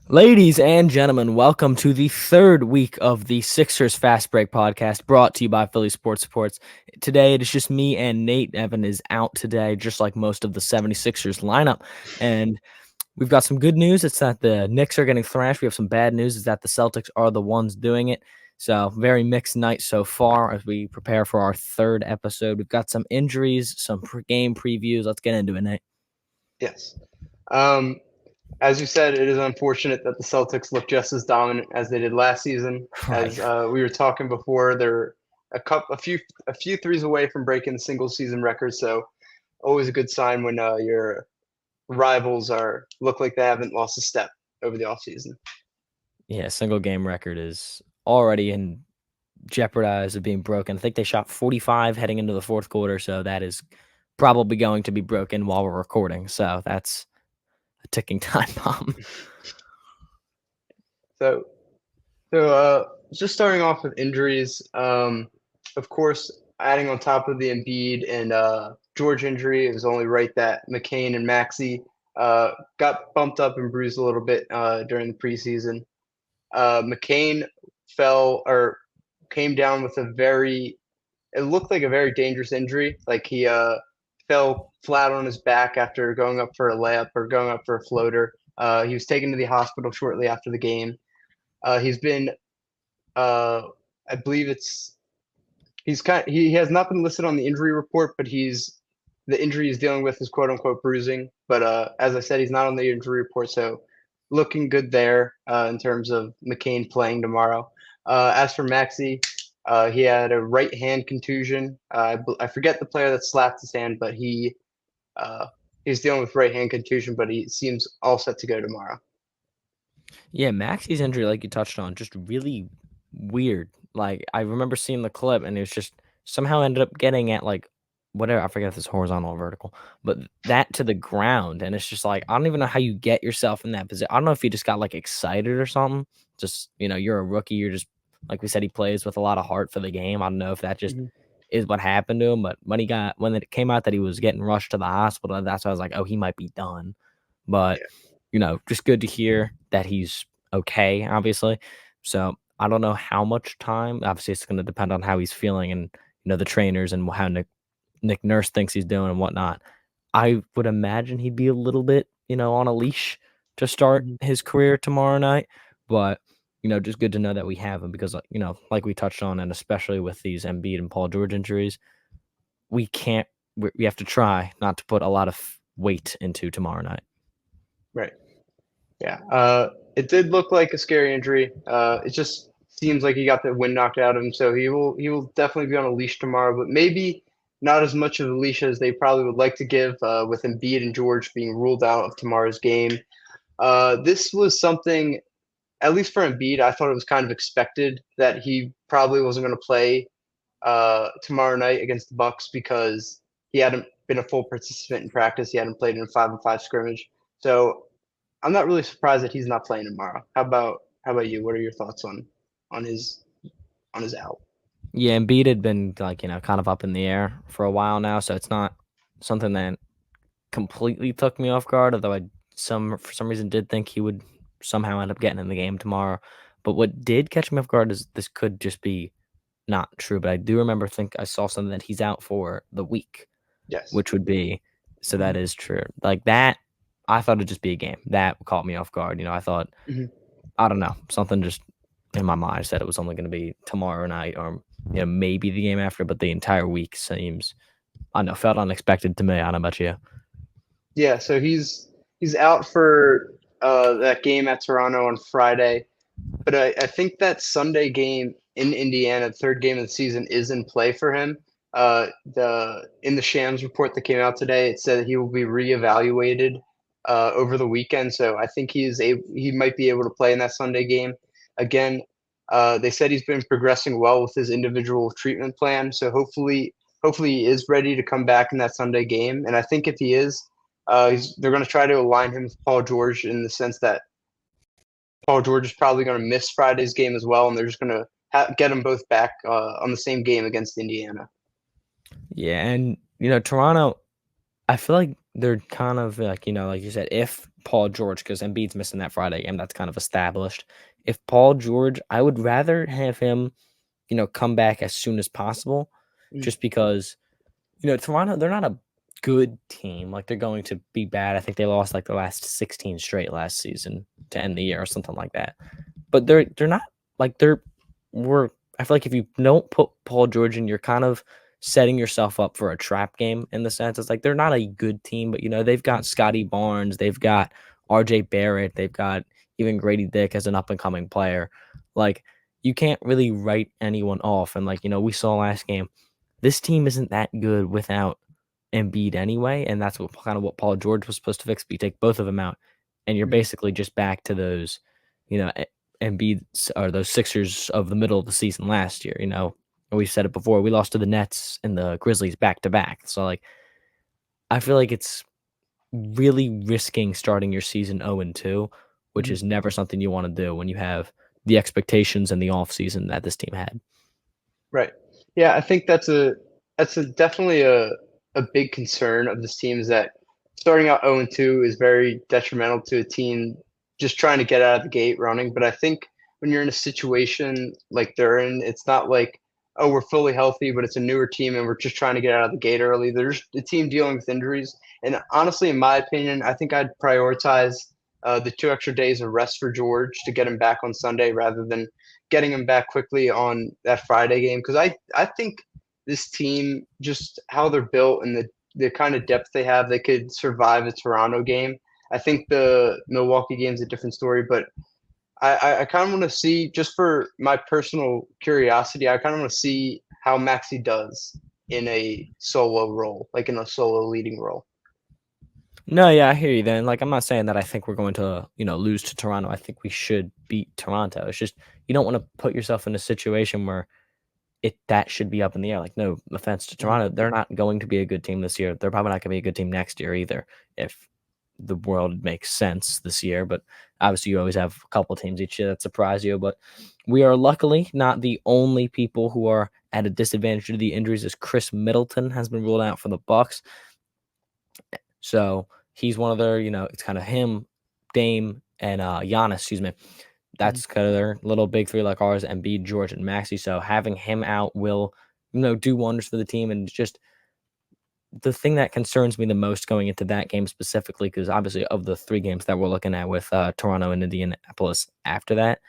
Ladies and gentlemen, welcome to the third week of the Sixers Fastbreak Podcast, brought to you by Philly Sports Supports. Today, it is just me and Nate. Evan is out today, just like most of the 76ers lineup. And we've got some good news. It's that the Knicks are getting thrashed. We have some bad news. Is that the Celtics are the ones doing it. So, very mixed night so far as we prepare for our third episode. We've got some injuries, some game previews. Let's get into it, Nate. Yes. As you said, it is unfortunate that the Celtics look just as dominant as they did last season. Right. As we were talking before, they're a few threes away from breaking the single season record. So always a good sign when your rivals look like they haven't lost a step over the offseason. Yeah, single game record is already in jeopardized of being broken. I think they shot 45 heading into the fourth quarter, so that is probably going to be broken while we're recording. So that's a ticking time bomb. So just starting off with injuries, of course, adding on top of the Embiid and George injury, it was only right that McCain and Maxey got bumped up and bruised a little bit during the preseason. McCain fell or came down with it looked like a very dangerous injury. Like he fell flat on his back after going up for a layup or going up for a floater. He was taken to the hospital shortly after the game. He's been, I believe he has not been listed on the injury report, but the injury he's dealing with is quote unquote bruising. But as I said, he's not on the injury report, so looking good there in terms of McCain playing tomorrow. As for Maxey, he had a right hand contusion. I forget the player that slapped his hand, but he's dealing with right hand contusion, but he seems all set to go tomorrow. Yeah, Maxey's injury, like you touched on, just really weird. Like I remember seeing the clip, and it was just somehow ended up getting at like whatever, I forget if it's horizontal or vertical, but that to the ground, and it's just like I don't even know how you get yourself in that position. I don't know if he just got like excited or something. Just you're a rookie. You're just like we said, he plays with a lot of heart for the game. I don't know if that just Mm-hmm. is what happened to him, but when it came out that he was getting rushed to the hospital, that's why I was like, oh, he might be done. But just good to hear that he's okay, obviously. So I don't know how much time. Obviously, it's going to depend on how he's feeling and the trainers and how Nick Nurse thinks he's doing and whatnot. I would imagine he'd be a little bit, on a leash to start Mm-hmm. his career tomorrow night. But just good to know that we have him because, like we touched on, and especially with these Embiid and Paul George injuries, we can't. We have to try not to put a lot of weight into tomorrow night. Right. Yeah. It did look like a scary injury. It just seems like he got the wind knocked out of him, so he will definitely be on a leash tomorrow, but maybe not as much of a leash as they probably would like to give with Embiid and George being ruled out of tomorrow's game. This was something, at least for Embiid, I thought it was kind of expected that he probably wasn't going to play tomorrow night against the Bucks because he hadn't been a full participant in practice. He hadn't played in a 5-on-5 scrimmage. So I'm not really surprised that he's not playing tomorrow. How about you? What are your thoughts on his out? Yeah, Embiid had been like, kind of up in the air for a while now, so it's not something that completely took me off guard, although for some reason did think he would somehow end up getting in the game tomorrow. But what did catch me off guard is this could just be not true, but I do remember I saw something that he's out for the week, Yes. which would be so that is true. Like that, I thought it'd just be a game. That caught me off guard. I thought Mhm. I don't know, something just in my mind said it was only going to be tomorrow night or maybe the game after, but the entire week seems I don't know, felt unexpected to me. I don't know about you. Yeah. So he's out for that game at Toronto on Friday, but I think that Sunday game in Indiana, the third game of the season, is in play for him. In the Shams report that came out today, it said that he will be reevaluated over the weekend. So I think he might be able to play in that Sunday game. Again, they said he's been progressing well with his individual treatment plan. So hopefully he is ready to come back in that Sunday game. And I think if he is, they're going to try to align him with Paul George in the sense that Paul George is probably going to miss Friday's game as well, and they're just going to get them both back on the same game against Indiana. Yeah, and Toronto, I feel like they're kind of like, like you said, if Paul George, because Embiid's missing that Friday game, that's kind of established. If Paul George, I would rather have him, come back as soon as possible, Mm, just because, Toronto, they're not a good team. Like they're going to be bad. I think they lost like the last 16 straight last season to end the year or something like that. But they're not like we're I feel like if you don't put Paul George in, you're kind of setting yourself up for a trap game in the sense it's like they're not a good team, but they've got Scotty Barnes, they've got RJ Barrett, they've got even Grady Dick as an up and coming player. Like you can't really write anyone off. And like, we saw last game, this team isn't that good without Embiid anyway, and that's what Paul George was supposed to fix. But you take both of them out, and you're mm, basically just back to those, Embiid or those Sixers of the middle of the season last year. We said it before. We lost to the Nets and the Grizzlies back to back. So like, I feel like it's really risking starting your season 0-2, which mhm. is never something you want to do when you have the expectations and the offseason that this team had. Right. Yeah, I think that's a definitely a big concern of this team is that starting out 0-2 is very detrimental to a team just trying to get out of the gate running. But I think when you're in a situation like they're in, it's not like, oh, we're fully healthy, but it's a newer team and we're just trying to get out of the gate early. There's a team dealing with injuries. And honestly, in my opinion, I think I'd prioritize the 2 extra days of rest for George to get him back on Sunday rather than getting him back quickly on that Friday game because I think this team just how they're built and the kind of depth they have, they could survive a Toronto game. I think the Milwaukee game's a different story, but I kind of want to see just for my personal curiosity, I kind of want to see how Maxi does in a solo role, like in a solo leading role. No, yeah, I hear you then. Like, I'm not saying that I think we're going to, lose to Toronto. I think we should beat Toronto. It's just you don't want to put yourself in a situation where that should be up in the air. Like, no offense to Mhm. Toronto, they're not going to be a good team this year. They're probably not going to be a good team next year either, if the world makes sense this year. But obviously, you always have a couple teams each year that surprise you. But we are luckily not the only people who are at a disadvantage due to the injuries, as Chris Middleton has been ruled out for the Bucks. So he's one of their, it's kind of him, Dame, and Giannis, excuse me. Mhm. That's kind of their little big three like ours, Embiid, George, and Maxey. So having him out will, do wonders for the team. And just the thing that concerns me the most going into that game specifically, because obviously of the three games that we're looking at with Toronto and Indianapolis after that,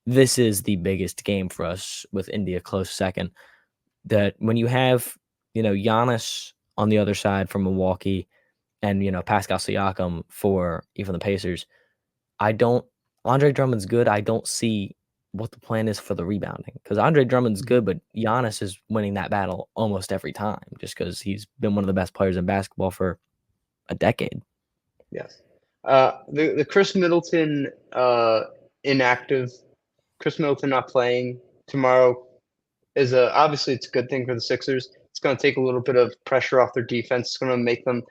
this is the biggest game for us with India close second. That when you have, Giannis on the other side from Milwaukee and Pascal Siakam for even the Pacers, I don't. Andre Drummond's good. I don't see what the plan is for the rebounding because Andre Drummond's Mhm. good, but Giannis is winning that battle almost every time just because he's been one of the best players in basketball for a decade. Yes. The Chris Middleton inactive, Chris Middleton not playing tomorrow is obviously it's a good thing for the Sixers. It's going to take a little bit of pressure off their defense. It's going to make them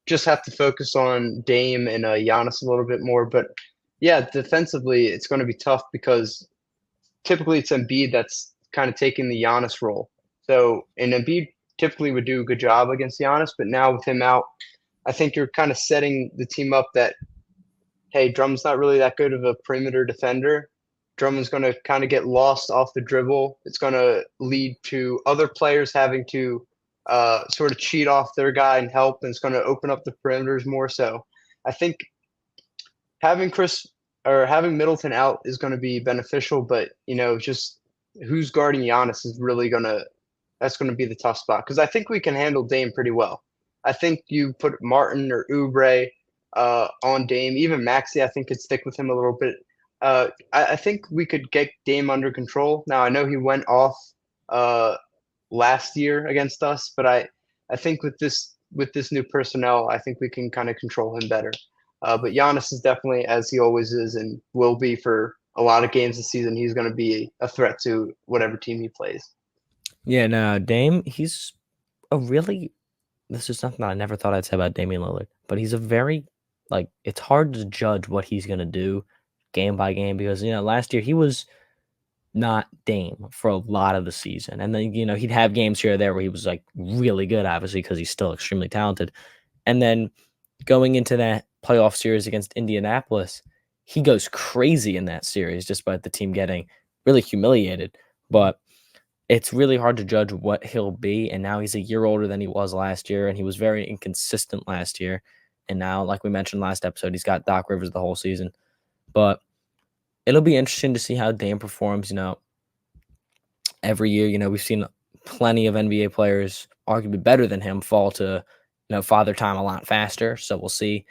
just have to focus on Dame and Giannis a little bit more. But yeah, defensively, it's going to be tough because typically it's Embiid that's kind of taking the Giannis role. So, and Embiid typically would do a good job against Giannis, but now with him out, I think you're kind of setting the team up that hey, Drummond's not really that good of a perimeter defender. Drummond's going to kind of get lost off the dribble. It's going to lead to other players having to sort of cheat off their guy and help, and it's going to open up the perimeters more. So I think having Chris or having Middleton out is going to be beneficial, but just who's guarding Giannis is really that's going to be the tough spot because I think we can handle Dame pretty well. I think you put Martin or Oubre on Dame, even Maxi. I think could stick with him a little bit. I think we could get Dame under control. Now I know he went off uh, last year against us, but I think with this new personnel, I think we can kind of control him better. But Giannis is definitely, as he always is and will be for a lot of games this season, he's going to be a threat to whatever team he plays. Yeah, no, Dame, he's a really. This is something I never thought I'd say about Damian Lillard, but he's a very like it's hard to judge what he's gonna do game by game because last year he was not Dame for a lot of the season. And then, he'd have games here or there where he was like really good, obviously, because he's still extremely talented. And then going into that playoff series against Indianapolis, he goes crazy in that series despite the team getting really humiliated. But it's really hard to judge what he'll be. And now he's a year older than he was last year, and he was very inconsistent last year. And now, like we mentioned last episode, he's got Doc Rivers the whole season. But it'll be interesting to see how Dame performs. Every year, we've seen plenty of NBA players, arguably better than him, fall to, father time a lot faster. So we'll see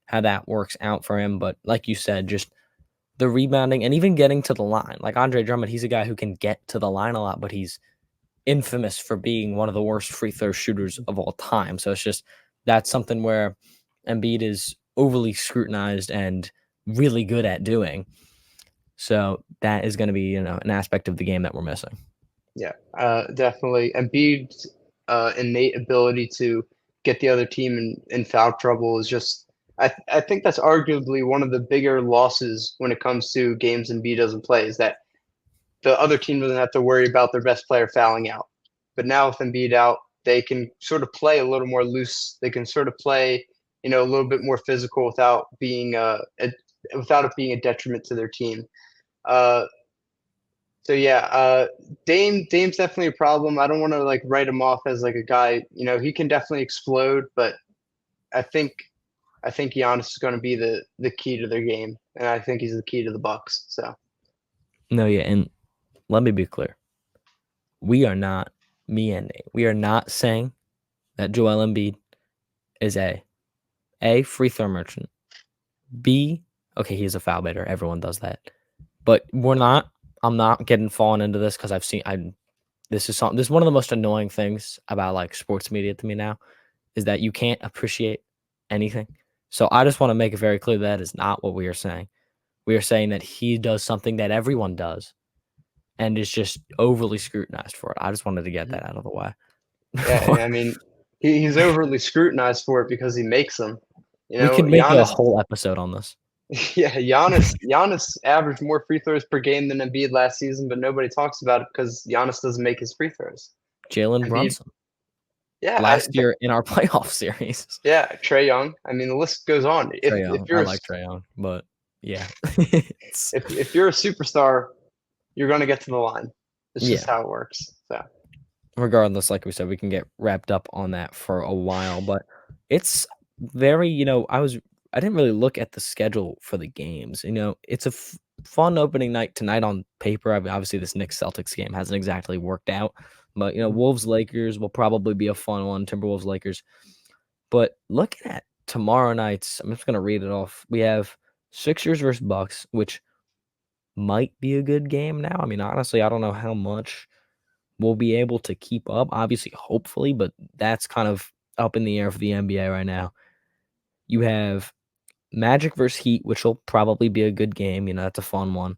how that works out for him. But like you said, just the rebounding and even getting to the line. Like Andre Drummond, he's a guy who can get to the line a lot, but he's infamous for being one of the worst free throw shooters of all time. So it's just that's something where Embiid is overly scrutinized and really good at doing. So that is going to be, an aspect of the game that we're missing. Yeah, definitely. Embiid's innate ability to get the other team in foul trouble is just. I think that's arguably one of the bigger losses when it comes to games Embiid doesn't play, is that the other team doesn't have to worry about their best player fouling out. But now with Embiid out, they can sort of play a little more loose. They can sort of play, a little bit more physical without without it being a detriment to their team. So yeah, Dame's definitely a problem. I don't want to write him off as a guy. He can definitely explode, but I think Giannis is going to be the key to their game, and I think he's the key to the Bucks. So no, yeah, and let me be clear: we are not me and Nate. We are not saying that Joel Embiid is a free throw merchant. B, okay, he's a foul baiter. Everyone does that, but we're not. I'm not getting fallen into this because I've seen. This is one of the most annoying things about sports media to me now, is that you can't appreciate anything. So I just want to make it very clear that is not what we are saying. We are saying that he does something that everyone does, and is just overly scrutinized for it. I just wanted to get that out of the way. yeah, I mean, he's overly scrutinized for it because he makes them. We could make a Giannis. whole episode on this. Yeah, Giannis averaged more free throws per game than Embiid last season, but nobody talks about it because Giannis doesn't make his free throws. Jalen Embiid, Brunson yeah, last year in our playoff series. yeah, Trae Young. I mean, the list goes on. Trae Young. I like Trae Young, but yeah, if you're a superstar, you're gonna get to the line. It's just how it works. So regardless, like we said, we can get wrapped up on that for a while, but it's very, I didn't really look at the schedule for the games. It's a fun opening night tonight on paper. I mean, obviously, this Knicks Celtics game hasn't exactly worked out, but Wolves Lakers will probably be a fun one. Timberwolves Lakers, but looking at tomorrow night's, I'm just gonna read it off. We have Sixers versus Bucks, which might be a good game now. I mean, honestly, I don't know how much we'll be able to keep up. Obviously, hopefully, but that's kind of up in the air for the NBA right now. You have Magic versus Heat, which will probably be a good game. That's a fun one.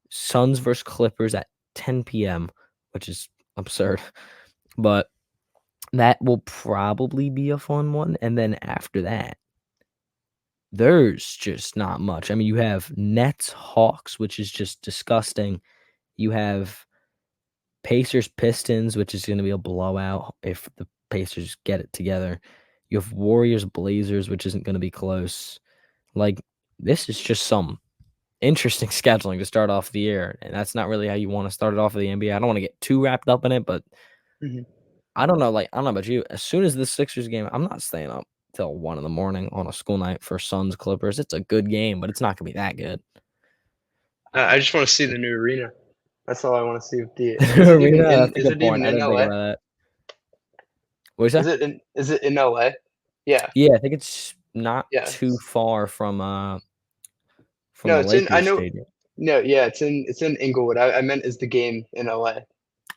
Suns versus Clippers at 10 p.m., which is absurd. But that will probably be a fun one. And then after that, there's just not much. I mean, you have Nets Hawks, which is just disgusting. You have Pacers Pistons, which is going to be a blowout if the Pacers get it together. You have Warriors Blazers, which isn't going to be close. This is just some interesting scheduling to start off the year, and that's not really how you want to start it off of the NBA. I don't want to get too wrapped up in it, but I don't know. I don't know about you. As soon as the Sixers game, I'm not staying up till 1 a.m. on a school night for Suns Clippers. It's a good game, but it's not going to be that good. I just want to see the new arena. That's all I want to see. Is it even in LA? What is that? Is it in LA? Yeah. Yeah, I think it's not too far from the Lakers stadium. No, yeah, it's in Inglewood. I meant is the game in LA.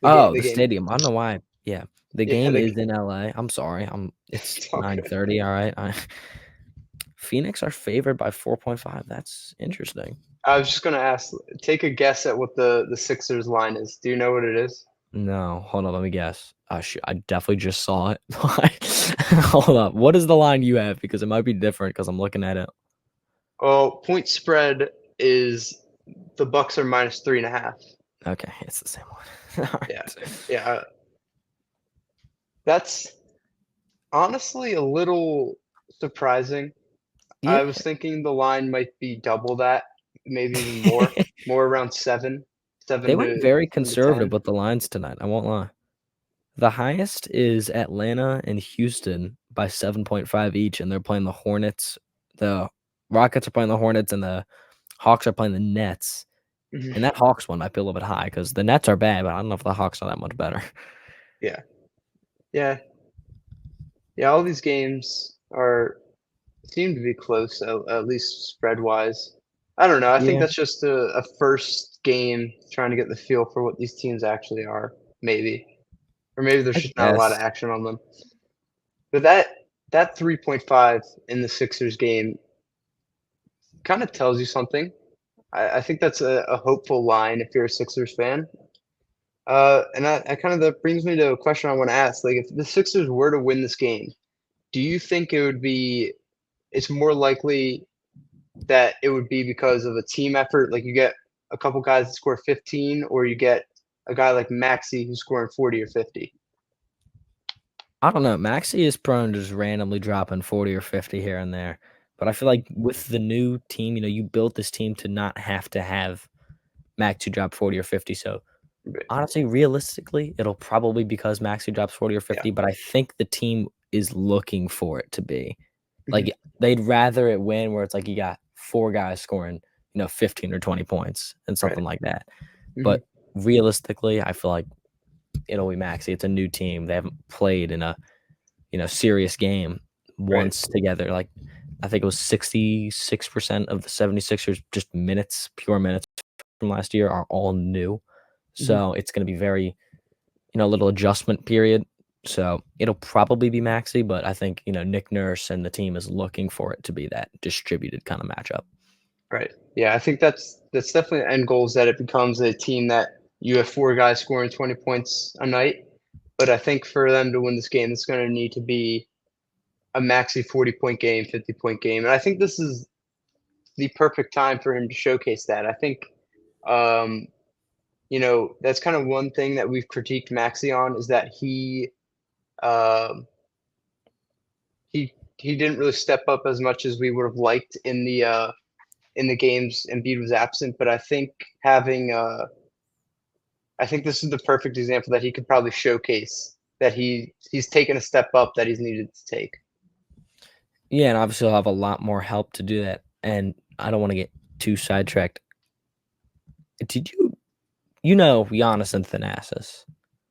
The stadium. I don't know why. Yeah. The game is in LA. I'm sorry. It's 9:30. All right. Phoenix are favored by 4.5. That's interesting. I was just gonna ask. Take a guess at what the Sixers line is. Do you know what it is? No. Hold on. Let me guess. I definitely just saw it. Hold up. What is the line you have? Because it might be different because I'm looking at it. Well, point spread is the Bucks are -3.5. Okay, it's the same one. Right. Yeah. That's honestly a little surprising. I Yeah. was thinking the line might be double that, maybe even more around seven, They seven went to very 10. conservative with the lines tonight, I won't lie. The highest is Atlanta and Houston by 7.5 each, and they're playing the Hornets. The Rockets are playing the Hornets, and the Hawks are playing the Nets. Mhm. And that Hawks one might be a little bit high because the Nets are bad, but I don't know if the Hawks are that much better. Yeah, yeah, yeah. All these games are seem to be close, at least spread wise. I don't know. I think Yeah, that's just a first game trying to get the feel for what these teams actually are, maybe, or maybe there's I just not a lot of guess. action on them. But that 3.5 in the Sixers game kind of tells you something. I think that's a hopeful line if you're a Sixers fan. And I kind of that brings me to a question I want to ask. Like, if the Sixers were to win this game, do you think it would be? It's more likely that it would be because of a team effort. Like, you get a couple guys that score 15, or you get a guy like Maxey who's scoring 40 or 50. I don't know. Maxey is prone to just randomly dropping 40 or 50 here and there. But I feel like with the new team, you built this team to not have to have Maxey drop 40 or 50. So Right. honestly, realistically, it'll probably because Maxey drops 40 or Yeah. 50, but I think the team is looking for it to be. Mhm. Like, they'd rather it win where it's like you got 4 guys scoring, 15 or 20 points and Right. something like that. Mhm. But realistically, I feel like it'll be Maxey. It's a new team. They haven't played in a, serious game Right. once together. Like, I think it was 66% of the 76ers just minutes, pure minutes from last year are all new. Mhm. So it's going to be very, a little adjustment period. So it'll probably be Maxey, but I think, Nick Nurse and the team is looking for it to be that distributed kind of matchup. Right. Yeah, I think that's definitely the end goal is that it becomes a team that you have 4 guys scoring 20 points a night. But I think for them to win this game, it's going to need to be a Maxey 40-point game, 50-point game. And I think this is the perfect time for him to showcase that. I think, um, that's kind of one thing that we've critiqued Maxey on is that um, he didn't really step up as much as we would have liked in the games Embiid was absent. But I think this is the perfect example that he could probably showcase that he's taken a step up that he's needed to take. Yeah, and obviously he'll have a lot more help to do that. And I don't want to get too sidetracked. Did you know Giannis and Thanasis?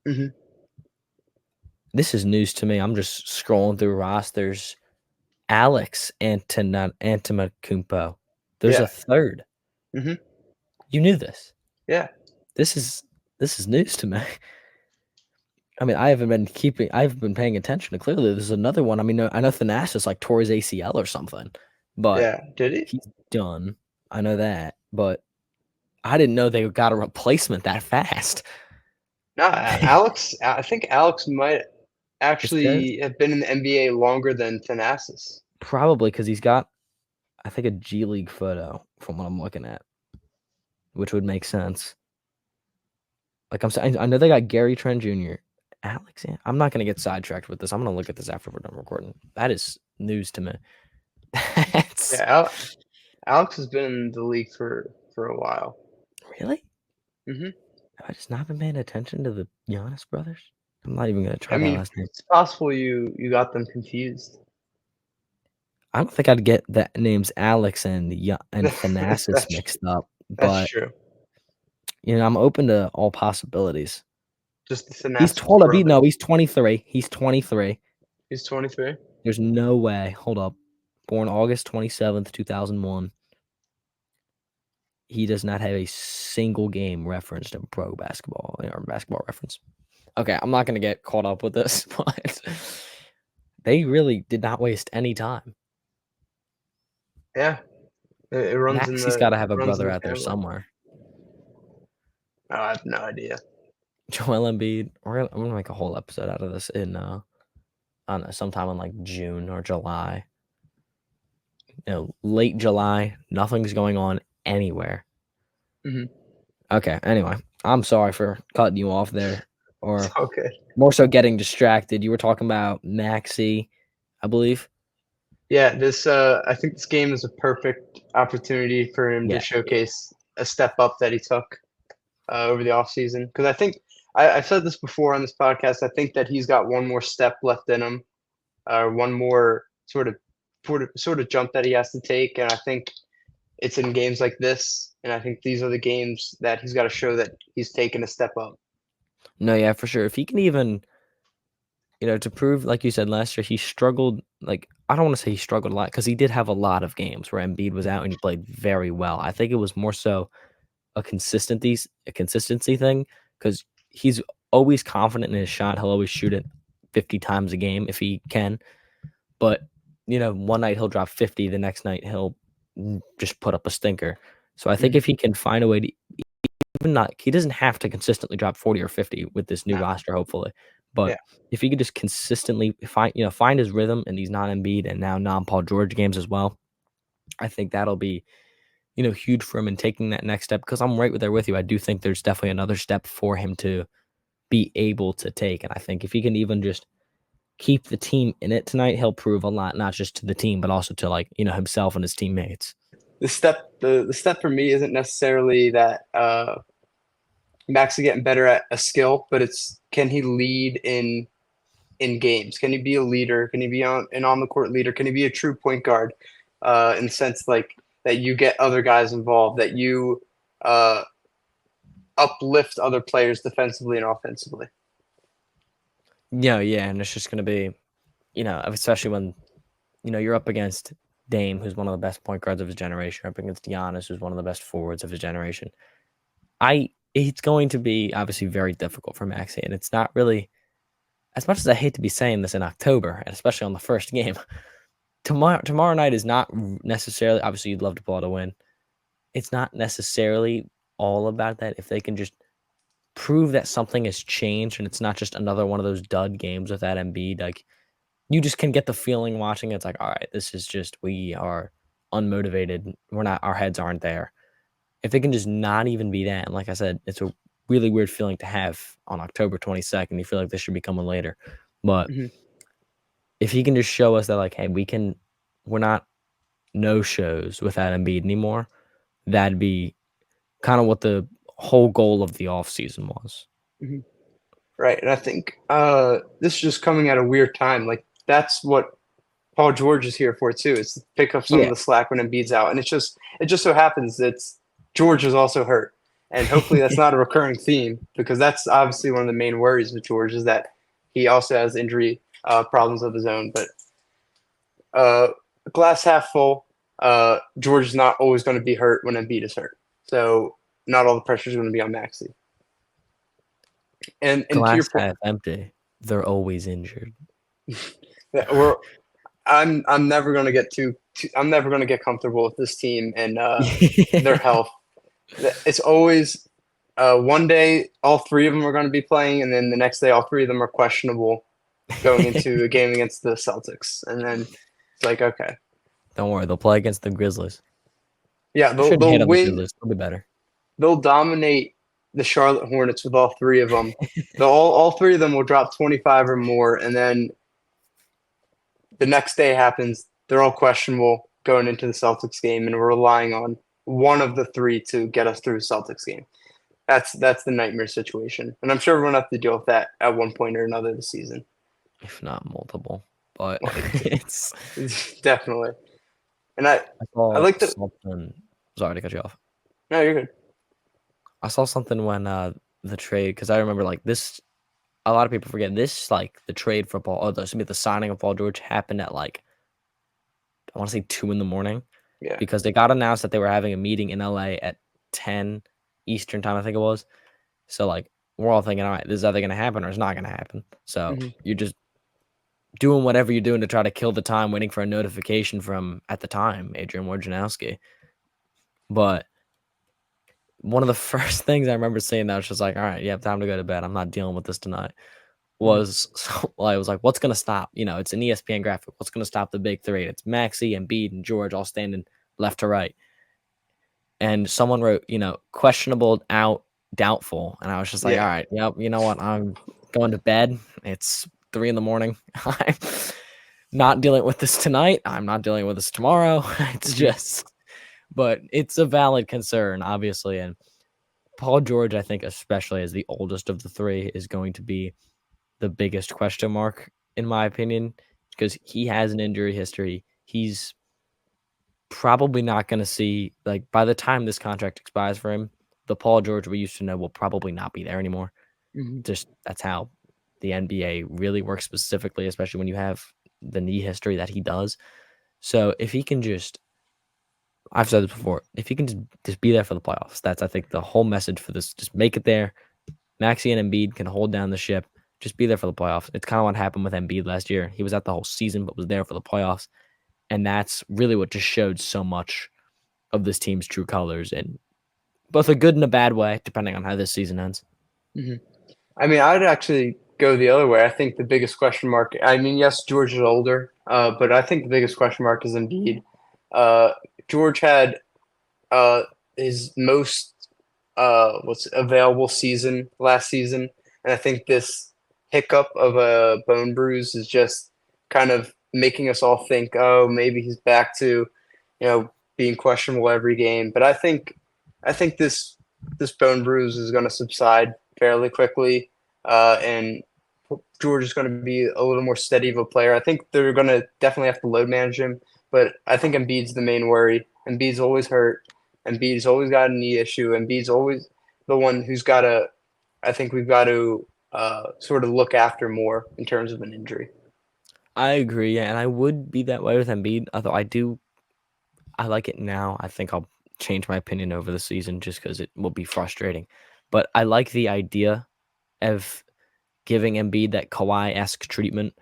Mhm. This is news to me. I'm just scrolling through rosters. Alex Antetokounmpo. There's a Yeah. third. Mhm. You knew this. Yeah. This is news to me. I mean, I've been paying attention. Clearly, there's another one. I mean, I know Thanasis like tore his ACL or something, but Yeah. Did he? he's done. I know that, but I didn't know they got a replacement that fast. No, Alex. I think Alex might It's good. actually have been in the NBA longer than Thanasis. Probably because he's got, I think, a G League photo from what I'm looking at, which would make sense. Like I'm saying, I know they got Gary Trent Jr. I'm not gonna get sidetracked with this. I'm gonna look at this after we're done recording. That is news to me. That's Yeah. Alex has been in the league for a while. really. Mhm. Have I just not been paying attention to the Giannis brothers? I'm not even gonna I try that mean, last name. it's possible you got them confused. I don't think I'd get the names Alex and Thanasis That's mixed up, that's but true. I'm open to all possibilities. Just the He's Thanasis hold up, brothers. he's 23. He's 23. He's 23. There's no way. Hold up. Born August 27th, 2001. He does not have a single game referenced in pro basketball or basketball reference. Okay, I'm not gonna get caught up with this, but they really did not waste any time. Yeah. It runs in Maxie's got to have a brother the out there family. somewhere. Oh, I have no idea. Joel Embiid. I'm gonna make a whole episode out of this in I don't know, sometime in like June or July. Late July. Nothing's going on anywhere. Mhm. Okay. Anyway, I'm sorry for cutting you off there, It's or okay. more so getting distracted. You were talking about Maxey, I believe. Yeah, I think this game is a perfect opportunity for him to Yeah, showcase a step up that he took over the offseason. Because I think I've said this before on this podcast. I think that he's got one more step left in him, one more sort of jump that he has to take. And I think it's in games like this, and I think these are the games that he's got to show that he's taken a step up. no, yeah, for sure. If he can even, to prove, like you said last year, he struggled. Like, I don't want to say he struggled a lot because he did have a lot of games where Embiid was out and he played very well. I think it was more so a consistency thing because he's always confident in his shot. He'll always shoot it 50 times a game if he can. But, one night he'll drop 50, the next night he'll just put up a stinker. So I think Mhm. if he can find a way to even not, he doesn't have to consistently drop 40 or 50 with this new No, roster, hopefully. But yeah, if he could just consistently find his rhythm and these non-Embiid and now non-Paul George games as well, I think that'll be, huge for him in taking that next step. Because I'm right there with you. I do think there's definitely another step for him to be able to take. And I think if he can even just keep the team in it tonight, he'll prove a lot, not just to the team, but also to himself and his teammates. the step for me isn't necessarily that Max is getting better at a skill, but it's can he lead in games? Can he be a leader? Can he be on the court leader? Can he be a true point guard in the sense like that you get other guys involved, that you uh, uplift other players defensively and offensively? Yeah, and it's just gonna be, especially when you're up against Dame, who's one of the best point guards of his generation, you're up against Giannis, who's one of the best forwards of his generation. It's going to be obviously very difficult for Maxey, and it's not really, as much as I hate to be saying this in October, and especially on the first game. Tomorrow night is not necessarily, obviously you'd love to pull out a win. It's not necessarily all about that. If they can just prove that something has changed and it's not just another one of those dud games with that Embiid, like you just can get the feeling watching it. It's like, all right, this is just, we are unmotivated. Our heads aren't there. If it can just not even be that, and like I said, it's a really weird feeling to have on October 22nd. You feel like this should be coming later. But Mhm. if he can just show us that, like, hey, we're not no shows without Embiid anymore, that'd be kind of what the whole goal of the offseason was. Mhm. Right, and I think this is just coming at a weird time. Like that's what Paul George is here for too, is to pick up some of Yeah. the slack when Embiid's out. And it just so happens that George is also hurt. And hopefully that's not a recurring theme because that's obviously one of the main worries with George is that he also has injury problems of his own. But uh, glass half full, George is not always going to be hurt when Embiid is hurt. So not all the pressure is going to be on Maxey. And to your Glass point, half empty. They're always injured. we're I'm never going to get I'm never going to get comfortable with this team and their health. It's always one day all three of them are going to be playing, and then the next day all three of them are questionable going into a game against the Celtics, and then it's like okay, Don't worry, they'll play against the Grizzlies. yeah, I they'll shouldn't hate they'll on the win, Grizzlies. They'll be better. they'll dominate the Charlotte Hornets with all three of them. All three of them will drop 25 or more, and then the next day happens. They're all questionable going into the Celtics game, and we're relying on one of the three to get us through the Celtics game. That's the nightmare situation, and I'm sure everyone will have to deal with that at one point or another this season. If not multiple. But Well, it's it's definitely, and I I I saw like to. something. Sorry to cut you off. No, you're good. I saw something when the trade, because I remember like this. A lot of people forget this. Like the trade for Paul, the signing of Paul George happened at like I want to say 2 in the morning Yeah. because they got announced that they were having a meeting in LA at 10 Eastern time. I think it was. So like we're all thinking, all right, this is either going to happen or it's not going to happen. So Hmm. you're just doing whatever you're doing to try to kill the time, waiting for a notification from at the time Adrian Wojnarowski. But one of the first things I remember seeing that was just like, all right, yeah, time to go to bed. I'm not dealing with this tonight. Hmm. Was well, I was like, what's gonna stop? It's an ESPN graphic. What's gonna stop the big three? It's Maxey and Embiid and George all standing left to right. And someone wrote, questionable, out, doubtful. And I was just like, all Yeah. right, yep, you know what? I'm going to bed. It's 3 in the morning. not dealing with this tonight. I'm not dealing with this tomorrow. It's Hmm. just, but it's a valid concern, obviously. And Paul George, I think, especially as the oldest of the three, is going to be the biggest question mark, in my opinion, because he has an injury history. He's probably not going to see, like, by the time this contract expires for him, the Paul George we used to know will probably not be there anymore. Hmm. Just that's how the NBA really works specifically, especially when you have the knee history that he does. So if he can just, I've said this before, if he can just be there for the playoffs, that's, I think, the whole message for this. Just make it there. Maxey and Embiid can hold down the ship. Just be there for the playoffs. It's kind of what happened with Embiid last year. He was at the whole season, but was there for the playoffs. And that's really what just showed so much of this team's true colors in both a good and a bad way, depending on how this season ends. Hmm. I mean, I'd actually go the other way. I think the biggest question mark, I mean, yes, George is older, but I think the biggest question mark is Embiid. George had uh, his most what's available season last season, and I think this hiccup of a bone bruise is just kind of making us all think, oh, maybe he's back to, being questionable every game. But I think this bone bruise is going to subside fairly quickly, and George is going to be a little more steady of a player. I think they're going to definitely have to load manage him, but I think Embiid's the main worry. Embiid's always hurt. Embiid's always got a knee issue. Embiid's always the one who's got to. I think we've got to sort of look after more in terms of an injury. I agree, and I would be that way with Embiid, although I like it now. I think I'll change my opinion over the season just because it will be frustrating. But I like the idea of giving Embiid that Kawhi-esque treatment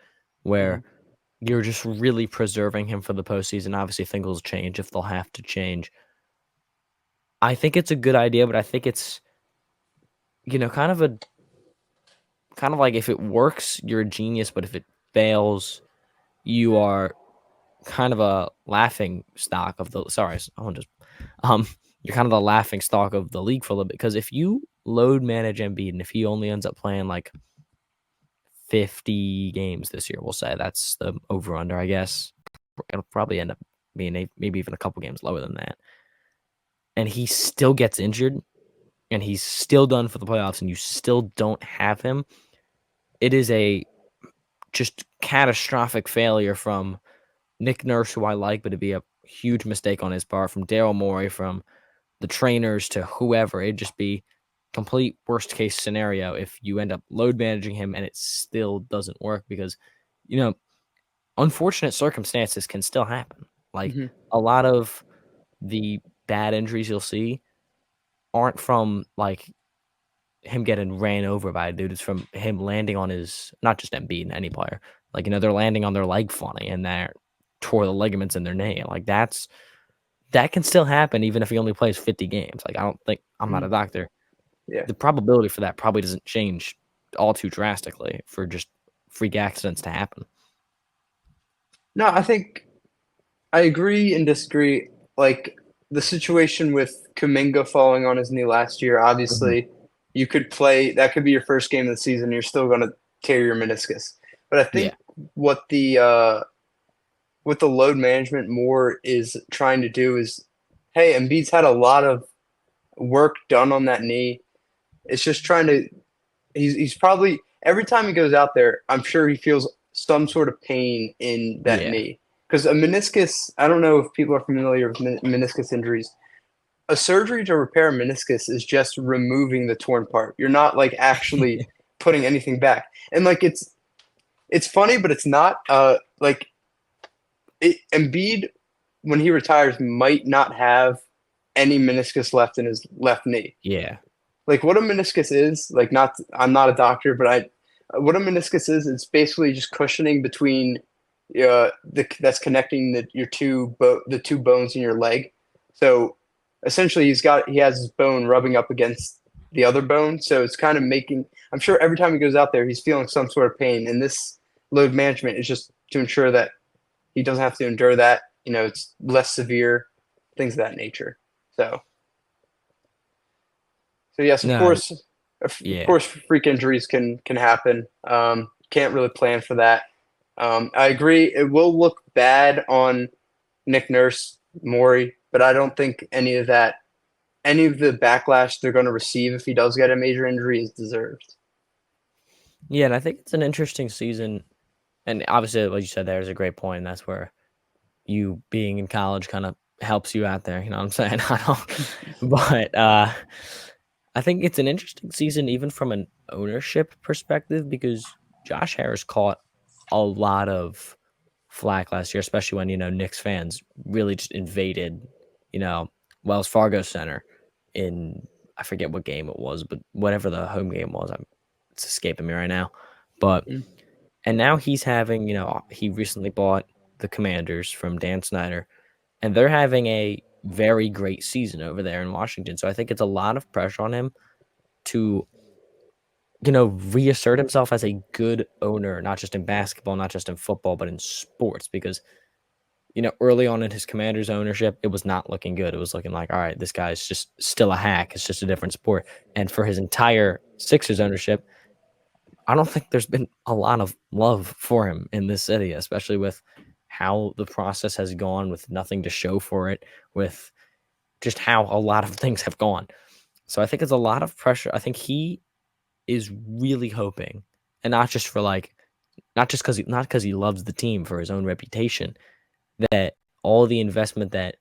where Hmm. you're just really preserving him for the postseason. Obviously, things will change if they'll have to change. I think it's a good idea, but I think it's, kind of like if it works, you're a genius, but if it fails, you are kind of a laughing stock of the sorry, I want just um you're kind of the laughing stock of the league for a little bit because if you load manage Embiid and if he only ends up playing like 50 games this year, we'll say that's the over under, I guess. It'll probably end up being maybe even a couple games lower than that. And he still gets injured and he's still done for the playoffs and you still don't have him. It is a just catastrophic failure from Nick Nurse, who I like, but it'd be a huge mistake on his part, from Daryl Morey, from the trainers to whoever. It'd just be complete worst case scenario if you end up load managing him and it still doesn't work because, you know, unfortunate circumstances can still happen. Like Hmm. a lot of the bad injuries you'll see aren't from like him getting ran over by a dude. It's from him landing on his, not just Embiid, any player. Like, they're landing on their leg funny and they're tore the ligaments in their knee. Like that can still happen even if he only plays 50 games. Like, I don't think, I'm not Hmm. a doctor. Yeah. The probability for that probably doesn't change all too drastically for just freak accidents to happen. No, I think I agree and disagree. Like the situation with Kuminga falling on his knee last year, Mhm. obviously you could play that could be your first game of the season, you're still gonna tear your meniscus. But I think Yeah. what the uh what the load management more is trying to do is, hey, Embiid's had a lot of work done on that knee. It's just trying to he's probably every time he goes out there, I'm sure he feels some sort of pain in that Yeah. knee. Because a meniscus, I don't know if people are familiar with meniscus injuries. A surgery to repair a meniscus is just removing the torn part. You're not like actually putting anything back. And like it's funny, but it's not. Embiid when he retires might not have any meniscus left in his left knee. Yeah. Like what a meniscus is, like not I'm not a doctor, but I what a meniscus is, it's basically just cushioning between that's connecting the two bones in your leg. So essentially he has his bone rubbing up against the other bone. So it's kind of making I'm sure every time he goes out there he's feeling some sort of pain. And this load management is just to ensure that he doesn't have to endure that. It's less severe, things of that nature. So so yes, of No, course, of yeah. course, freak injuries can happen. Can't really plan for that. I agree. It will look bad on Nick Nurse, Morey, but I don't think any of the backlash they're going to receive if he does get a major injury is deserved. Yeah, and I think it's an interesting season. And obviously, like you said, there's a great point. And that's where you being in college kind of helps you out there. You know what I'm saying? I don't, but I think it's an interesting season, even from an ownership perspective, because Josh Harris caught a lot of flack last year, especially when, Knicks fans really just invaded, you know, Wells Fargo Center in, I forget what game it was, but whatever the home game was, it's escaping me right now. But, Mm. and now he's having, he recently bought the Commanders from Dan Snyder, and they're having a very great season over there in Washington. So I think it's a lot of pressure on him to, reassert himself as a good owner, not just in basketball, not just in football, but in sports, because early on in his Commanders ownership, it was not looking good. It was looking like, all right, this guy's just still a hack. It's just a different sport. And for his entire Sixers ownership, I don't think there's been a lot of love for him in this city, especially with how the process has gone, with nothing to show for it, with just how a lot of things have gone. So I think it's a lot of pressure. I think he is really hoping, and not just for not just because he loves the team for his own reputation, that all the investment that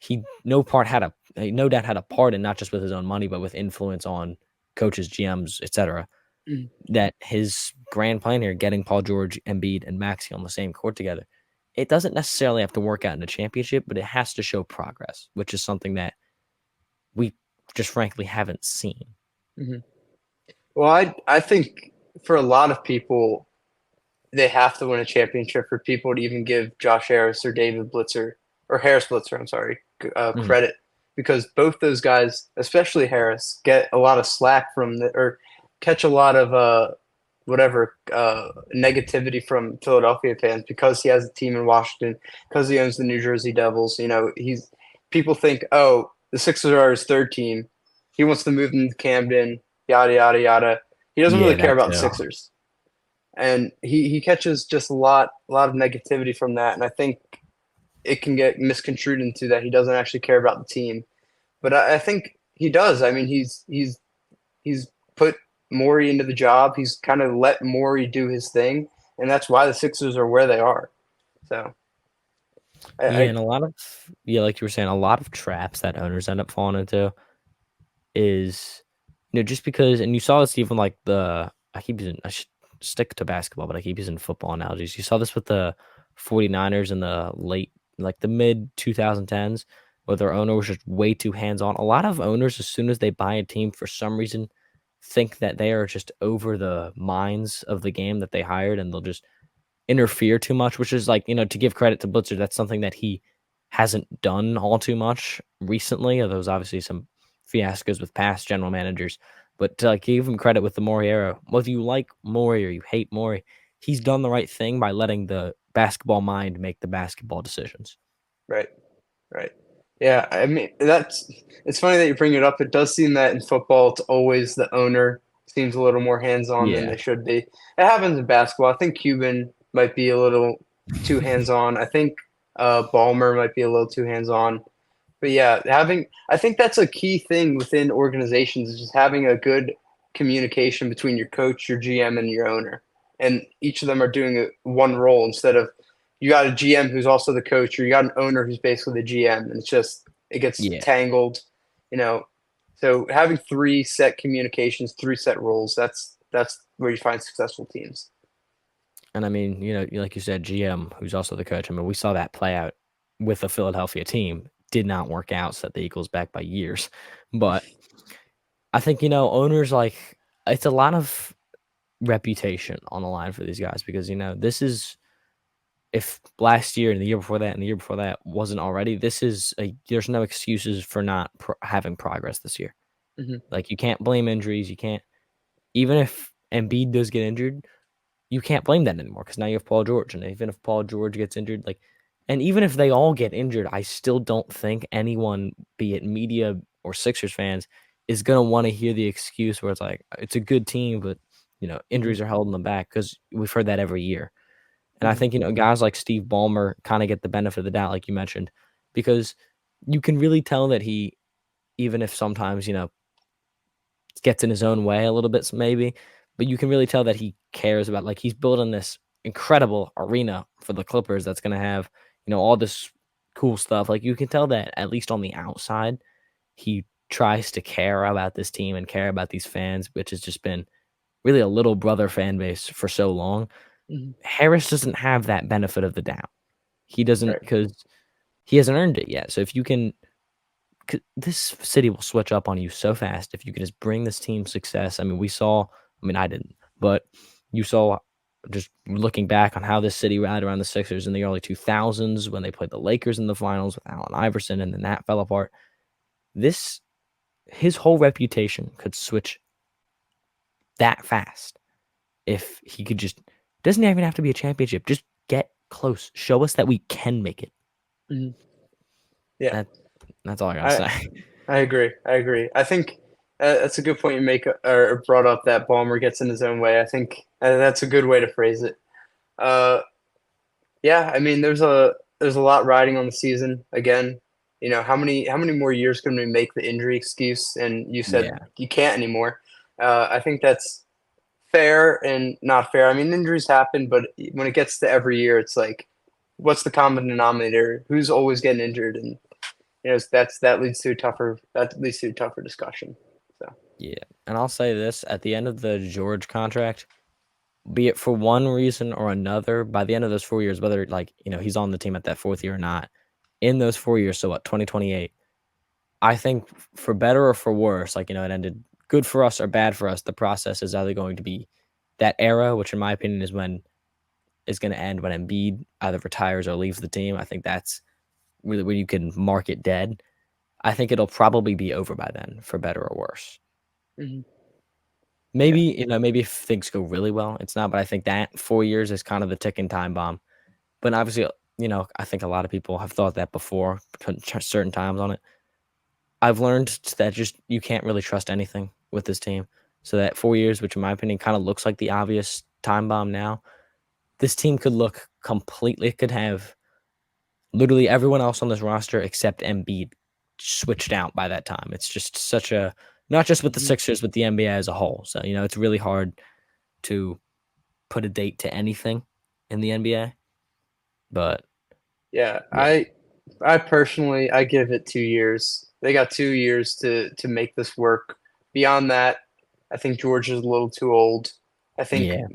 he no doubt had a part in, not just with his own money, but with influence on coaches, GMs, etc. Mm. That his grand plan here, getting Paul George, Embiid, and Maxey on the same court together, it doesn't necessarily have to work out in a championship, but it has to show progress, which is something that we just frankly haven't seen. Mm-hmm. Well, I think for a lot of people, they have to win a championship for people to even give Josh Harris or David Blitzer or Harris Blitzer, I'm sorry, Mhm. credit, because both those guys, especially Harris, get a lot of slack or catch a lot of negativity from Philadelphia fans because he has a team in Washington, because he owns the New Jersey Devils. People think, oh, the Sixers are his third team. He wants to move them to Camden, yada yada yada. He doesn't Yeah, really care that about the too. Sixers, and he catches just a lot of negativity from that, and I think it can get misconstrued into that he doesn't actually care about the team. But I think he does. I mean, he's put Morey into the job. He's kind of let Morey do his thing, and that's why the Sixers are where they are. So Yeah, I and like you were saying, a lot of traps that owners end up falling into is, just because, and you saw this even like I should stick to basketball, but I keep using football analogies. You saw this with the 49ers in the the mid 2010s, where their owner was just way too hands on. A lot of owners, as soon as they buy a team, for some reason, think that they are just over the minds of the game that they hired, and they'll just interfere too much, which is to give credit to Blitzer, that's something that he hasn't done all too much recently. There was obviously some fiascos with past general managers, but to give him credit with the Morey era, whether you like Morey or you hate Morey, he's done the right thing by letting the basketball mind make the basketball decisions. right, right. Yeah, I mean it's funny that you bring it up. It does seem that in football, it's always the owner seems a little more hands-on than Yeah. they should be. It happens in basketball. I think Cuban might be a little too hands-on. I think Ballmer might be a little too hands-on. But yeah, I think that's a key thing within organizations is just having a good communication between your coach, your GM, and your owner. And each of them are doing one role instead of you got a GM who's also the coach, or you got an owner who's basically the GM, and it gets Yeah. tangled, you know. So having three set communications, three set roles, that's where you find successful teams. And I mean, like you said, GM, who's also the coach. I mean, we saw that play out with the Philadelphia team. Did not work out, set the Eagles back by years. But I think, owners it's a lot of reputation on the line for these guys because, this is, if last year and the year before that and the year before that wasn't already, there's no excuses for not having progress this year. Hmm. Like, you can't blame injuries. You can't, even if Embiid does get injured, you can't blame that anymore because now you have Paul George. And even if Paul George gets injured, and even if they all get injured, I still don't think anyone, be it media or Sixers fans, is going to want to hear the excuse where it's like, it's a good team, but, Hmm. injuries are holding them back, because we've heard that every year. And I think, guys like Steve Ballmer kind of get the benefit of the doubt, like you mentioned, because you can really tell that he, even if sometimes, gets in his own way a little bit, maybe, but you can really tell that he cares about, like, he's building this incredible arena for the Clippers that's going to have, all this cool stuff. Like, you can tell that, at least on the outside, he tries to care about this team and care about these fans, which has just been really a little brother fan base for so long. Mhm. Harris doesn't have that benefit of the doubt. He doesn't, Right. because he hasn't earned it yet. So if you can, this city will switch up on you so fast if you can just bring this team success. I mean, I didn't, but you saw, just looking back on how this city rallied around the Sixers in the early 2000s when they played the Lakers in the finals with Allen Iverson, and then that fell apart. His whole reputation could switch that fast if he could just, doesn't even have to be a championship, just get close. Show us that we can make it. Mhm. Yeah, That that's all I gotta I say. I agree. I agree. I think that's a good point you make or brought up that Ballmer gets in his own way. I think that's a good way to phrase it. Uh, yeah, I mean, there's a lot riding on the season. Again, how many more years can we make the injury excuse? And you said Yeah. you can't anymore. I think that's fair and not fair. I mean, injuries happen, but when it gets to every year, it's like, what's the common denominator? Who's always getting injured? And that leads to a tougher discussion. So. Yeah. And I'll say this, at the end of the George contract, be it for one reason or another, by the end of those 4 years, whether, like, he's on the team at that fourth year or not, in those 4 years, so what, 2028, I think, for better or for worse, like, it ended good for us or bad for us, the process is either going to be that era, which in my opinion is going to end when Embiid either retires or leaves the team. I think that's really where you can mark it dead. I think it'll probably be over by then, for better or worse. Mhm. Yeah. Maybe, maybe if things go really well, it's not, but I think that 4 years is kind of the ticking time bomb. But obviously, I think a lot of people have thought that before, put certain times on it. I've learned that just you can't really trust anything with this team. So that 4 years, which in my opinion kind of looks like the obvious time bomb now, this team could look completely, it could have literally everyone else on this roster except Embiid switched out by that time. It's just such a, not just with the Mhm. Sixers, but the NBA as a whole. So, it's really hard to put a date to anything in the NBA. But Yeah, yeah, I personally I give it 2 years. They got 2 years to make this work. Beyond that, I think George is a little too old. I think yeah,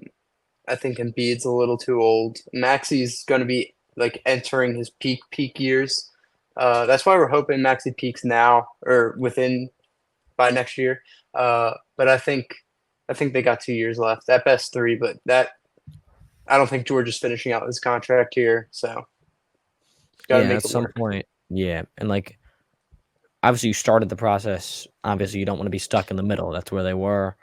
I think Embiid's a little too old. Maxi's going to be like entering his peak years. That's why we're hoping Maxi peaks now or within by next year. But I think they got 2 years left. At best three, but that I don't think George is finishing out his contract here, so got to yeah. make At it some work. point, yeah, and like obviously you started the process. Obviously, you don't want to be stuck in the middle. That's where they were.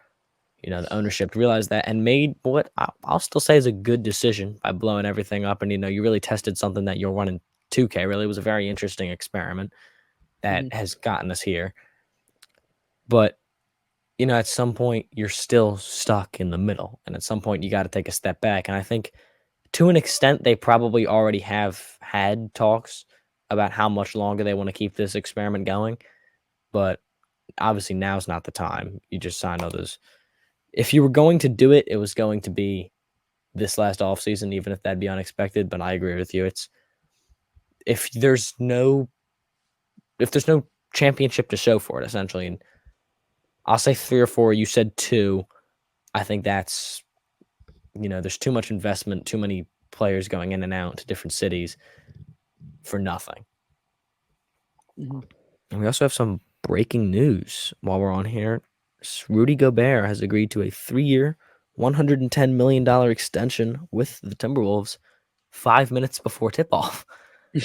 The ownership realized that and made what I'll still say is a good decision by blowing everything up. And you really tested something that you're running 2K. Really, it was a very interesting experiment that Mhm. has gotten us here. But at some point you're still stuck in the middle, and at some point you got to take a step back. And I think to an extent they probably already have had talks about how much longer they want to keep this experiment going. But obviously now's not the time. You just signed all those. If you were going to do it, it was going to be this last offseason, even if that'd be unexpected. But I agree with you. It's if there's no if there's no championship to show for it, essentially, and I'll say 3 or 4. You said 2. I think that's there's too much investment, too many players going in and out to different cities for nothing. Mhm. And we also have some breaking news while we're on here. Rudy Gobert has agreed to a 3-year, $110 million extension with the Timberwolves 5 minutes before tip off. Yeah,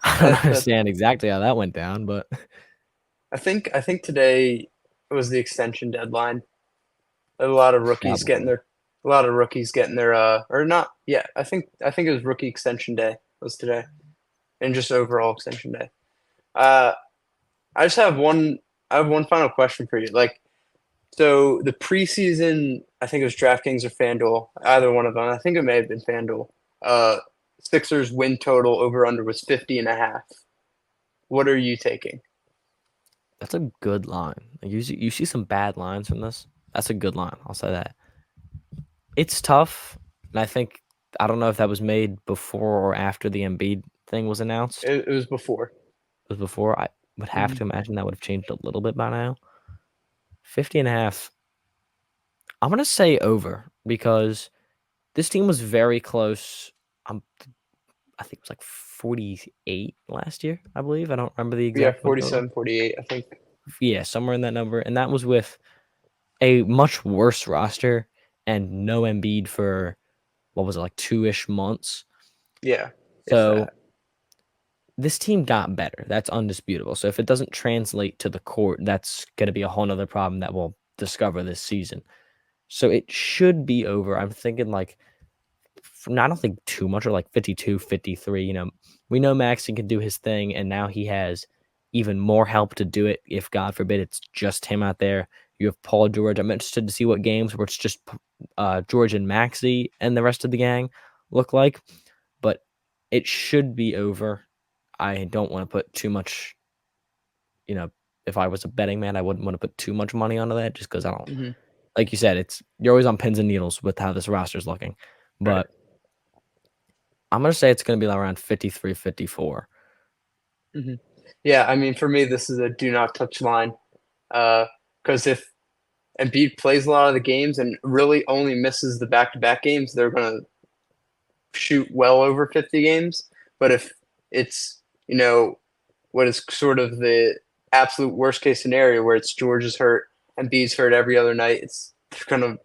I don't that understand exactly how that went down, but I think today was the extension deadline. A lot of rookies getting probably. their a lot of rookies getting their or not. Yeah, I think it was rookie extension day was today, and just overall extension day. Uh, I just have one. I have one final question for you. Like, So the preseason, I think it was DraftKings or FanDuel, either one of them. I think it may have been FanDuel. Uh, Sixers win total over under was 50.5. What are you taking? That's a good line. You see some bad lines from this. That's a good line. I'll say that. It's tough, and I don't know if that was made before or after the Embiid thing was announced. It was before. It was before. I would have Hmm. to imagine that would have changed a little bit by now. 50.5. I'm gonna say over because this team was very close. Um, I think it was like 48 last year, I believe. I don't remember the Yeah, exact win total. 47, 48, I think. Yeah, somewhere in that number. And that was with a much worse roster and no Embiid for what was it, like 2-ish months. Yeah, if So that. this team got better. That's undisputable. So if it doesn't translate to the court, that's going to be a whole nother problem that we'll discover this season. So it should be over. I'm thinking like, I don't think too much, or like 52, 53. We know Maxey can do his thing, and now he has even more help to do it. If God forbid it's just him out there, you have Paul George. I'm interested to see what games where it's just George and Maxey and the rest of the gang look like, but it should be over. I don't want to put too much, if I was a betting man, I wouldn't want to put too much money onto that just because I don't, Hmm. like you said, you're always on pins and needles with how this roster's looking. Right. But I'm going to say it's going to be around 53, 54. Hmm. Yeah, I mean, for me, this is a do not touch line. Because if Embiid plays a lot of the games and really only misses the back-to-back games, they're going to shoot well over 50 games. But if it's, what is sort of the absolute worst case scenario where it's George is hurt and B's hurt every other night, it's going to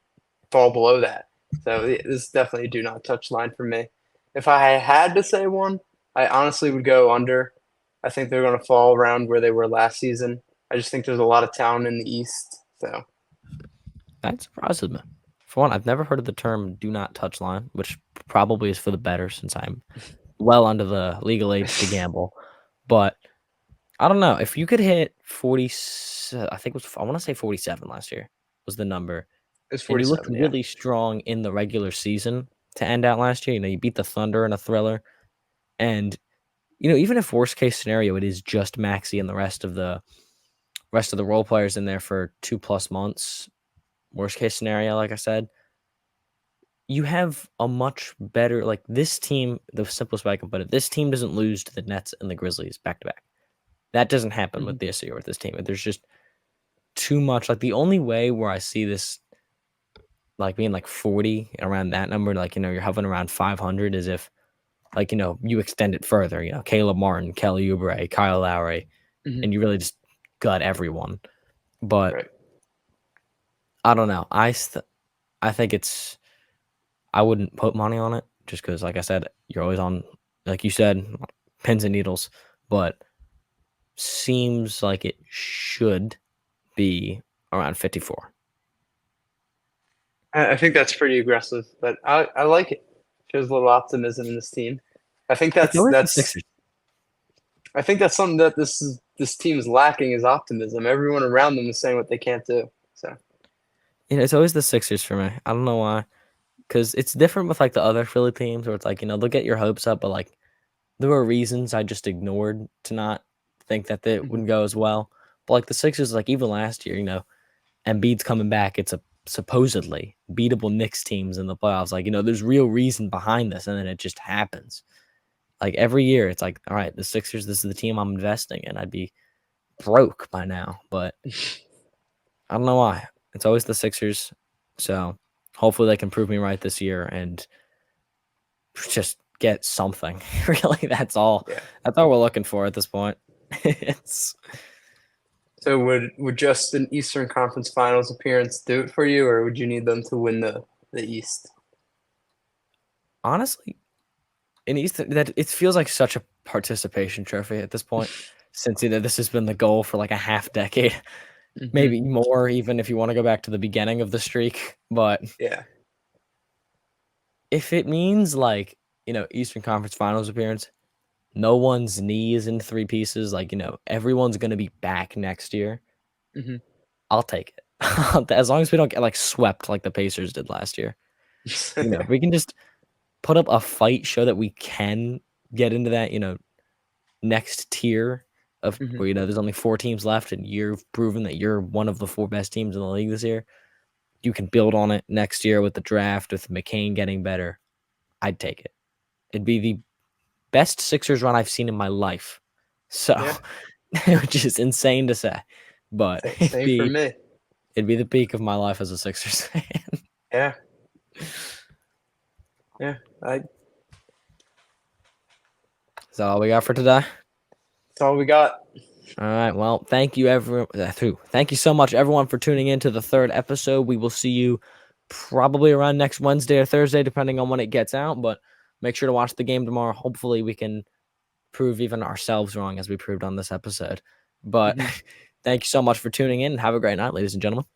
fall below that. So this is definitely a do not touch line for me. If I had to say one, I honestly would go under. I think they're going to fall around where they were last season. I just think there's a lot of talent in the East. So, That surprises me. For one, I've never heard of the term "do not touch line," which probably is for the better since I'm well under the legal age to gamble. But I don't know if you could hit 40. I think it was, I want to say 47 last year was the number, it's and you looked 47, yeah. really strong in the regular season to end out last year. You beat the Thunder in a thriller, and even if worst case scenario, it is just Maxi and the rest of the role players in there for 2+ months. Worst case scenario, like I said, you have a much better, like, this team. The simplest way I can put it, this team doesn't lose to the Nets and the Grizzlies back to back. That doesn't happen Hmm. with this year with this team. There's just too much. Like, the only way where I see this like being like 40 around that number, like, you're hovering around 500, is if, like, you extend it further. Caleb Martin, Kelly Oubre, Kyle Lowry, Hmm. and you really just gut everyone. But Right. I don't know. I think I wouldn't put money on it just because, like I said, you're always on, like you said, pins and needles. But seems like it should be around 54. I think that's pretty aggressive, but I like it. Shows a little optimism in this team. I think It's that's always the that's Sixers. I think that's something that this team is lacking is optimism. Everyone around them is saying what they can't do. So, It's always the Sixers for me. I don't know why. Because it's different with like the other Philly teams where it's like, they'll get your hopes up, but like there were reasons I just ignored to not think that they mhm. wouldn't go as well. But like the Sixers, like even last year, Embiid's coming back. It's a supposedly beatable Knicks teams in the playoffs. Like, there's real reason behind this, and then it just happens. Like every year, it's like, all right, the Sixers, this is the team I'm investing in. I'd be broke by now, but I don't know why. It's always the Sixers. So hopefully they can prove me right this year and just get something. Really, that's all. Yeah. That's all we're looking for at this point. It's So would just an Eastern Conference Finals appearance do it for you, or would you need them to win the East? honestly in East that it feels like such a participation trophy at this point, since this has been the goal for like a half decade, Hmm. maybe more, even if you want to go back to the beginning of the streak. But Yeah. if it means like, Eastern Conference Finals appearance, no one's knee is in three pieces, like, everyone's gonna be back next year, Hmm. I'll take it. As long as we don't get like swept like the Pacers did last year. If we can just put up a fight, show that we can get into that, next tier of where, there's only 4 teams left and you've proven that you're one of the 4 best teams in the league this year. You can build on it next year with the draft, with McCain getting better. I'd take it. It'd be the best Sixers run I've seen in my life. So, which is insane to say, but same for me. It'd be the peak of my life as a Sixers fan. Yeah. That's all we got for today. That's all we got. All right. Well, thank you, everyone. Thank you so much, everyone, for tuning in to the 3rd episode. We will see you probably around next Wednesday or Thursday, depending on when it gets out. But make sure to watch the game tomorrow. Hopefully, we can prove even ourselves wrong as we proved on this episode. But thank you so much for tuning in. Have a great night, ladies and gentlemen.